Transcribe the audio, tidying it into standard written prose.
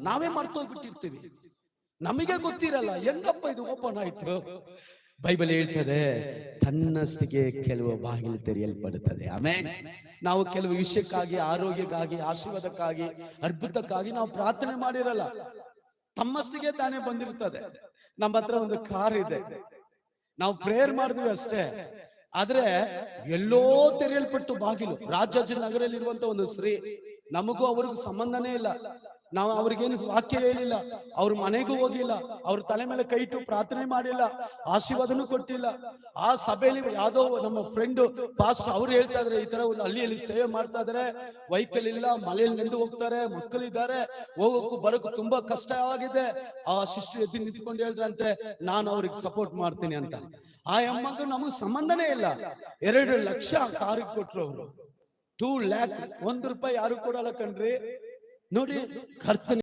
ನಾವೇ ಮರ್ತೋಗ್ಬಿಟ್ಟಿರ್ತೀವಿ, ನಮಗೆ ಗೊತ್ತಿರಲ್ಲ ಹೆಂಗಪ್ಪ ಇದು ಓಪನ್ ಆಯ್ತು. ಬೈಬಲ್ ಹೇಳ್ತದೆ, ತನ್ನಷ್ಟಿಗೆ ಕೆಲವು ಬಾಗಿಲು ತೆರೆಯಲ್ಪಡುತ್ತದೆ. ಆಮೇಲೆ ನಾವು ಕೆಲವು ವಿಷಯಕ್ಕಾಗಿ, ಆರೋಗ್ಯಕ್ಕಾಗಿ, ಆಶೀರ್ವಾದಕ್ಕಾಗಿ, ಅದ್ಭುತಕ್ಕಾಗಿ ನಾವು ಪ್ರಾರ್ಥನೆ ಮಾಡಿರಲ್ಲ, ತಮ್ಮಷ್ಟಿಗೆ ತಾನೇ ಬಂದಿರ್ತದೆ. ನಮ್ಮ ಹತ್ರ ಒಂದು ಕಾರ್ ಇದೆ, ನಾವು ಪ್ರೇಯರ್ ಮಾಡಿದ್ವಿ ಅಷ್ಟೇ, ಆದ್ರೆ ಎಲ್ಲೋ ತೆರೆಯಲ್ಪಟ್ಟು ಬಾಗಿಲು. ರಾಜಾಜಿನಗರಲ್ಲಿರುವಂತ ಒಂದು ಸ್ತ್ರೀ, ನಮಗೂ ಅವ್ರಿಗೂ ಸಂಬಂಧನೇ ಇಲ್ಲ, ನಾವು ಅವ್ರಿಗೇನು ವಾಕ್ಯ ಹೇಳಿಲ್ಲ, ಅವ್ರ ಮನೆಗೂ ಹೋಗಿಲ್ಲ, ಅವ್ರ ತಲೆ ಮೇಲೆ ಕೈ ಇಟ್ಟು ಪ್ರಾರ್ಥನೆ ಮಾಡಿಲ್ಲ, ಆಶೀರ್ವಾದನೂ ಕೊಟ್ಟಿಲ್ಲ. ಆ ಸಭೆಯಲ್ಲಿ ಯಾವ್ದೋ ನಮ್ಮ ಫ್ರೆಂಡ್ ಪಾಸ್ಟ್ ಅವ್ರು ಹೇಳ್ತಾ ಇದ್ರೆ, ಈ ತರ ಒಂದು ಹಳ್ಳಿಯಲ್ಲಿ ಸೇವೆ ಮಾಡ್ತಾ ಇದಾರೆ, ವೆಹಿಕಲ್ ಇಲ್ಲ, ಮಳೆಯಲ್ಲಿ ನೆಂದು ಹೋಗ್ತಾರೆ, ಮಕ್ಕಳಿದ್ದಾರೆ, ಹೋಗೋಕ್ಕೂ ಬರೋಕ್ಕೂ ತುಂಬಾ ಕಷ್ಟವಾಗಿದೆ. ಆ ಸಿಸ್ಟರ್ ಎದ್ದು ನಿಂತ್ಕೊಂಡು ಹೇಳ್ರಂತೆ, ನಾನು ಅವ್ರಿಗೆ ಸಪೋರ್ಟ್ ಮಾಡ್ತೀನಿ ಅಂತ. ಆ ಅಮ್ಮಗೂ ನಮಗ್ ಸಂಬಂಧನೇ ಇಲ್ಲ. 2 ಲಕ್ಷ ಕಾರಿಗೆ ಕೊಟ್ರು ಅವರು. 2 lakh, 1 ರೂಪಾಯಿ ಯಾರು ಕೊಡಲ್ಲ ಕಣ್ರಿ. ನೋಡಿ, ಕರ್ತನ